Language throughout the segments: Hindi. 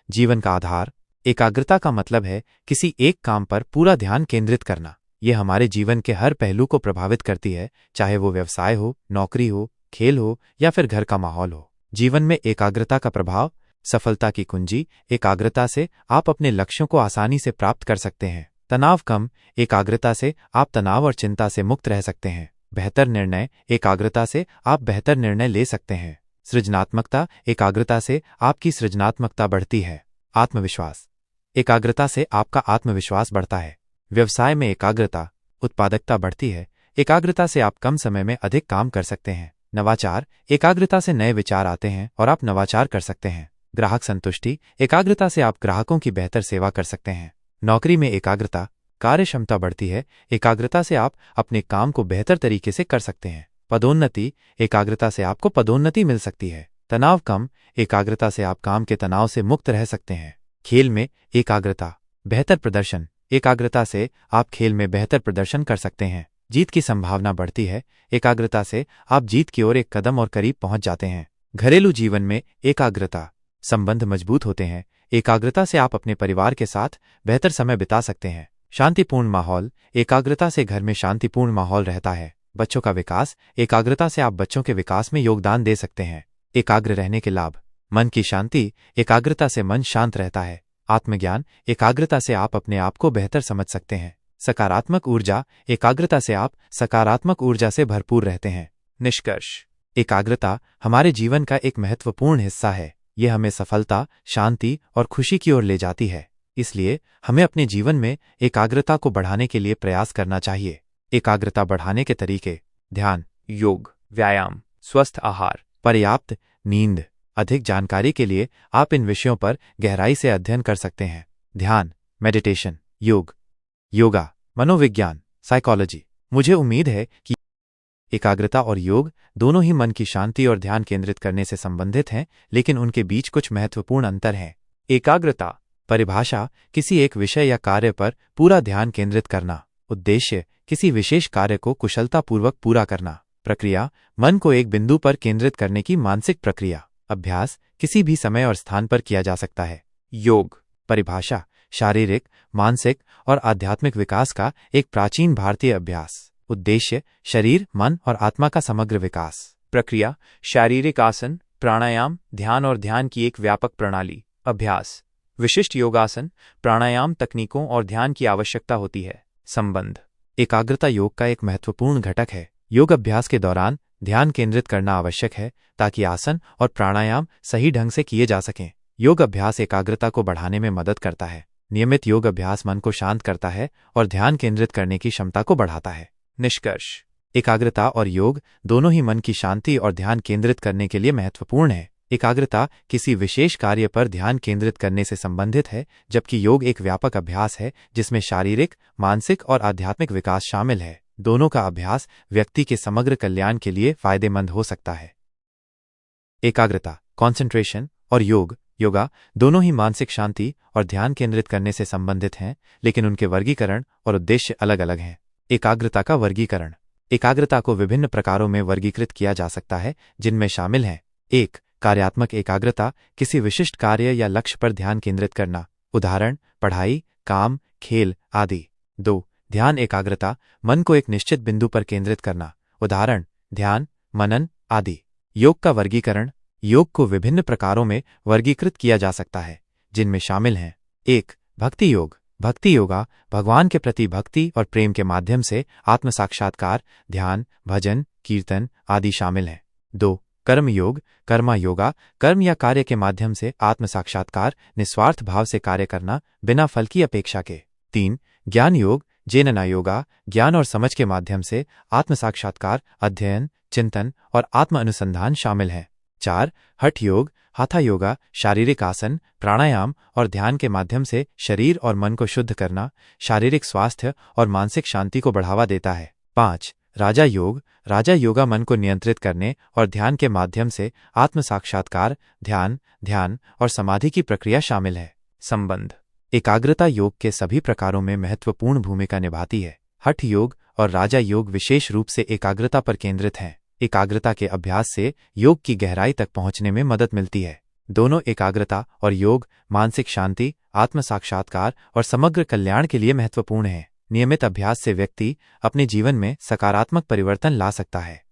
जीवन का आधार। एकाग्रता का मतलब है किसी एक काम पर पूरा ध्यान केंद्रित करना। यह हमारे जीवन के हर पहलू को प्रभावित करती है, चाहे वो व्यवसाय हो, नौकरी हो, खेल हो या फिर घर का माहौल हो। जीवन में एकाग्रता का प्रभाव। सफलता की कुंजी। एकाग्रता से आप अपने लक्ष्यों को आसानी से प्राप्त कर सकते हैं। तनाव कम। एकाग्रता से आप तनाव और चिंता से मुक्त रह सकते हैं। बेहतर निर्णय। एकाग्रता से आप बेहतर निर्णय ले सकते हैं। सृजनात्मकता। एकाग्रता से आपकी सृजनात्मकता बढ़ती है। आत्मविश्वास। एकाग्रता से आपका आत्मविश्वास बढ़ता है। व्यवसाय में एकाग्रता। उत्पादकता बढ़ती है। एकाग्रता से आप कम समय में अधिक काम कर सकते हैं। नवाचार। एकाग्रता से नए विचार आते हैं और आप नवाचार कर सकते हैं। ग्राहक संतुष्टि। एकाग्रता से आप ग्राहकों की बेहतर सेवा कर सकते हैं। नौकरी में एकाग्रता। कार्य क्षमता बढ़ती है। एकाग्रता से आप अपने काम को बेहतर तरीके से कर सकते हैं। पदोन्नति। एकाग्रता से आपको पदोन्नति मिल सकती है। तनाव कम। एकाग्रता से आप काम के तनाव से मुक्त रह सकते हैं। खेल में एकाग्रता। बेहतर प्रदर्शन। एकाग्रता से आप खेल में बेहतर प्रदर्शन कर सकते हैं। जीत की संभावना बढ़ती है। एकाग्रता से आप जीत की ओर एक कदम और करीब पहुंच जाते हैं। घरेलू जीवन में एकाग्रता। संबंध मजबूत होते हैं। एकाग्रता से आप अपने परिवार के साथ बेहतर समय बिता सकते हैं। शांतिपूर्ण माहौल। एकाग्रता से घर में शांतिपूर्ण माहौल रहता है। बच्चों का विकास। एकाग्रता से आप बच्चों के विकास में योगदान दे सकते हैं। एकाग्र रहने के लाभ। मन की शांति। एकाग्रता से मन शांत रहता है। आत्मज्ञान। एकाग्रता से आप अपने आप को बेहतर समझ सकते हैं। सकारात्मक ऊर्जा। एकाग्रता से आप सकारात्मक ऊर्जा से भरपूर रहते हैं। निष्कर्ष। एकाग्रता हमारे जीवन का एक महत्वपूर्ण हिस्सा है। यह हमें सफलता, शांति और खुशी की ओर ले जाती है। इसलिए हमें अपने जीवन में एकाग्रता को बढ़ाने के लिए प्रयास करना चाहिए। एकाग्रता बढ़ाने के तरीके। ध्यान, योग, व्यायाम, स्वस्थ आहार, पर्याप्त नींद। अधिक जानकारी के लिए आप इन विषयों पर गहराई से अध्ययन कर सकते हैं। ध्यान, मेडिटेशन, योग, योगा, मनोविज्ञान, साइकोलॉजी। मुझे उम्मीद है कि एकाग्रता और योग दोनों ही मन की शांति और ध्यान केंद्रित करने से संबंधित हैं, लेकिन उनके बीच कुछ महत्वपूर्ण अंतर हैं। एकाग्रता परिभाषा। किसी एक विषय या कार्य पर पूरा ध्यान केंद्रित करना। उद्देश्य। किसी विशेष कार्य को कुशलतापूर्वक पूरा करना। प्रक्रिया। मन को एक बिंदु पर केंद्रित करने की मानसिक प्रक्रिया। अभ्यास। किसी भी समय और स्थान पर किया जा सकता है। योग परिभाषा। शारीरिक, मानसिक और आध्यात्मिक विकास का एक प्राचीन भारतीय अभ्यास। उद्देश्य। शरीर, मन और आत्मा का समग्र विकास। प्रक्रिया। शारीरिक आसन, प्राणायाम, ध्यान और ध्यान की एक व्यापक प्रणाली। अभ्यास। विशिष्ट योगासन, प्राणायाम तकनीकों और ध्यान की आवश्यकता होती है। संबंध। एकाग्रता योग का एक महत्वपूर्ण घटक है। योग अभ्यास के दौरान ध्यान केंद्रित करना आवश्यक है ताकि आसन और प्राणायाम सही ढंग से किए जा सकें। योग अभ्यास एकाग्रता को बढ़ाने में मदद करता है। नियमित योग अभ्यास मन को शांत करता है और ध्यान केंद्रित करने की क्षमता को बढ़ाता है। निष्कर्ष। एकाग्रता और योग दोनों ही मन की शांति और ध्यान केंद्रित करने के लिए महत्वपूर्ण है। एकाग्रता किसी विशेष कार्य पर ध्यान केंद्रित करने से संबंधित है, जबकि योग एक व्यापक अभ्यास है जिसमें शारीरिक, मानसिक और आध्यात्मिक विकास शामिल है। दोनों का अभ्यास व्यक्ति के समग्र कल्याण के लिए फायदेमंद हो सकता है। एकाग्रता, कॉन्सेंट्रेशन और योग, योगा दोनों ही मानसिक शांति और ध्यान केंद्रित करने से संबंधित हैं, लेकिन उनके वर्गीकरण और उद्देश्य अलग अलग हैं। एकाग्रता का वर्गीकरण। एकाग्रता को विभिन्न प्रकारों में वर्गीकृत किया जा सकता है, जिनमें शामिल हैं। 1. कार्यात्मक एकाग्रता। किसी विशिष्ट कार्य या लक्ष्य पर ध्यान केंद्रित करना। उदाहरण, पढ़ाई, काम, खेल आदि। 2. ध्यान एकाग्रता। मन को एक निश्चित बिंदु पर केंद्रित करना। उदाहरण, ध्यान, मनन आदि। योग का वर्गीकरण। योग को विभिन्न प्रकारों में वर्गीकृत किया जा सकता है, जिनमें शामिल हैं। 1. भक्ति योग। भक्ति योगा भगवान के प्रति भक्ति और प्रेम के माध्यम से आत्म साक्षात्कार, ध्यान, भजन, कीर्तन आदि शामिल हैं। 2. कर्म योग। कर्मा योगा कर्म या कार्य के माध्यम से आत्म साक्षात्कार, निस्वार्थ भाव से कार्य करना बिना फल की अपेक्षा के। 3. ज्ञान योग। जेनना योगा ज्ञान और समझ के माध्यम से आत्म साक्षात्कार, अध्ययन, चिंतन और आत्म अनुसंधान शामिल हैं। 4. हठ योग। हाथा योगा शारीरिक आसन, प्राणायाम और ध्यान के माध्यम से शरीर और मन को शुद्ध करना, शारीरिक स्वास्थ्य और मानसिक शांति को बढ़ावा देता है। 5. राजा योग। राजा योगा मन को नियंत्रित करने और ध्यान के माध्यम से आत्म साक्षात्कार, ध्यान और समाधि की प्रक्रिया शामिल है। संबंध। एकाग्रता योग के सभी प्रकारों में महत्वपूर्ण भूमिका निभाती है। हठ योग और राजा योग विशेष रूप से एकाग्रता पर केंद्रित हैं। एकाग्रता के अभ्यास से योग की गहराई तक पहुंचने में मदद मिलती है। दोनों एकाग्रता और योग मानसिक शांति, आत्म साक्षात्कार और समग्र कल्याण के लिए महत्वपूर्ण हैं। नियमित अभ्यास से व्यक्ति अपने जीवन में सकारात्मक परिवर्तन ला सकता है।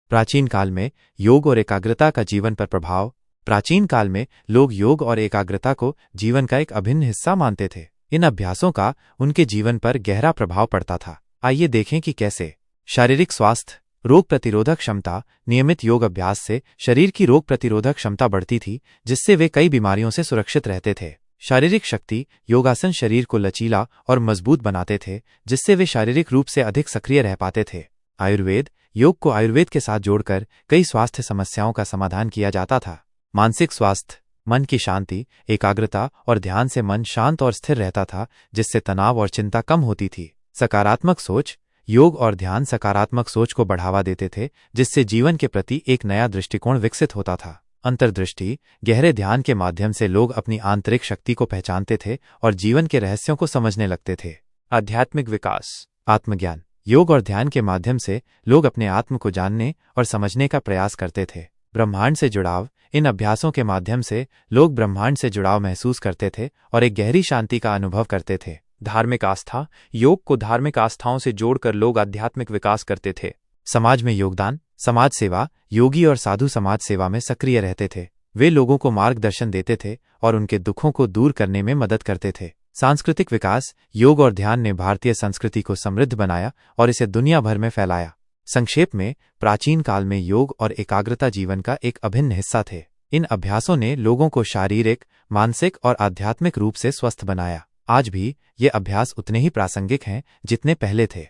प्राचीन काल में योग और एकाग्रता का जीवन पर प्रभाव। प्राचीन काल में लोग योग और एकाग्रता को जीवन का एक अभिन्न हिस्सा मानते थे। इन अभ्यासों का उनके जीवन पर गहरा प्रभाव पड़ता था। आइए देखें कि कैसे। शारीरिक स्वास्थ्य, रोग प्रतिरोधक क्षमता। नियमित योग अभ्यास से शरीर की रोग प्रतिरोधक क्षमता बढ़ती थी, जिससे वे कई बीमारियों से सुरक्षित रहते थे। शारीरिक शक्ति, योगासन शरीर को लचीला और मजबूत बनाते थे, जिससे वे शारीरिक रूप से अधिक सक्रिय रह पाते थे। आयुर्वेद, योग को आयुर्वेद के साथ जोड़कर कई स्वास्थ्य समस्याओं का समाधान किया जाता था। मानसिक स्वास्थ्य, मन की शांति, एकाग्रता और ध्यान से मन शांत और स्थिर रहता था, जिससे तनाव और चिंता कम होती थी। सकारात्मक सोच, योग और ध्यान सकारात्मक सोच को बढ़ावा देते थे, जिससे जीवन के प्रति एक नया दृष्टिकोण विकसित होता था। अंतर्दृष्टि, गहरे ध्यान के माध्यम से लोग अपनी आंतरिक शक्ति को पहचानते थे और जीवन के रहस्यों को समझने लगते थे। आध्यात्मिक विकास, आत्मज्ञान। योग और ध्यान के माध्यम से लोग अपने आत्म को जानने और समझने का प्रयास करते थे। ब्रह्मांड से जुड़ाव, इन अभ्यासों के माध्यम से लोग ब्रह्मांड से जुड़ाव महसूस करते थे और एक गहरी शांति का अनुभव करते थे। धार्मिक आस्था, योग को धार्मिक आस्थाओं से जोड़कर लोग आध्यात्मिक विकास करते थे। समाज में योगदान, समाज सेवा। योगी और साधु समाज सेवा में सक्रिय रहते थे। वे लोगों को मार्गदर्शन देते थे और उनके दुखों को दूर करने में मदद करते थे। सांस्कृतिक विकास, योग और ध्यान ने भारतीय संस्कृति को समृद्ध बनाया और इसे दुनिया भर में फैलाया। संक्षेप में, प्राचीन काल में योग और एकाग्रता जीवन का एक अभिन्न हिस्सा थे। इन अभ्यासों ने लोगों को शारीरिक, मानसिक और आध्यात्मिक रूप से स्वस्थ बनाया। आज भी ये अभ्यास उतने ही प्रासंगिक हैं जितने पहले थे।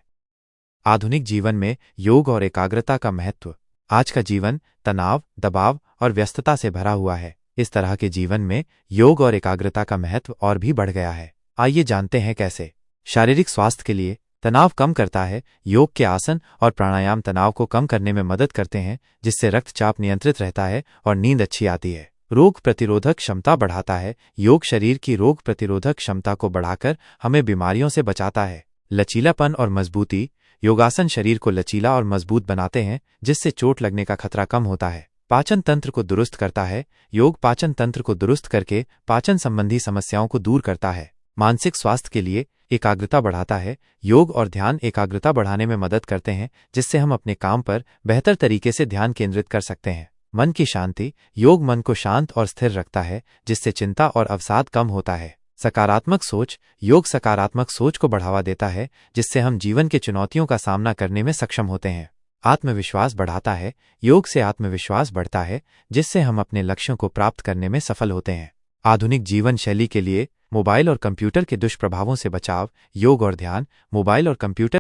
आधुनिक जीवन में योग और एकाग्रता का महत्व। आज का जीवन तनाव, दबाव और व्यस्तता से भरा हुआ है। इस तरह के जीवन में योग और एकाग्रता का महत्व और भी बढ़ गया है। आइए जानते हैं कैसे। शारीरिक स्वास्थ्य के लिए तनाव कम करता है। योग के आसन और प्राणायाम तनाव को कम करने में मदद करते हैं, जिससे रक्तचाप नियंत्रित रहता है और नींद अच्छी आती है। रोग प्रतिरोधक क्षमता बढ़ाता है। योग शरीर की रोग प्रतिरोधक क्षमता को बढ़ाकर हमें बीमारियों से बचाता है। लचीलापन और मजबूती, योगासन शरीर को लचीला और मजबूत बनाते हैं, जिससे चोट लगने का खतरा कम होता है। पाचन तंत्र को दुरुस्त करता है। योग पाचन तंत्र को दुरुस्त करके पाचन संबंधी समस्याओं को दूर करता है। मानसिक स्वास्थ्य के लिए एकाग्रता बढ़ाता है। योग और ध्यान एकाग्रता बढ़ाने में मदद करते हैं, जिससे हम अपने काम पर बेहतर तरीके से ध्यान केंद्रित कर सकते हैं। मन की शांति, योग मन को शांत और स्थिर रखता है, जिससे चिंता और अवसाद कम होता है। सकारात्मक सोच, योग सकारात्मक सोच को बढ़ावा देता है, जिससे हम जीवन के चुनौतियों का सामना करने में सक्षम होते हैं। आत्मविश्वास बढ़ाता है। योग से आत्मविश्वास बढ़ता है, जिससे हम अपने लक्ष्यों को प्राप्त करने में सफल होते हैं। आधुनिक जीवन शैली के लिए मोबाइल और कंप्यूटर के दुष्प्रभावों से बचाव। योग और ध्यान मोबाइल और कंप्यूटर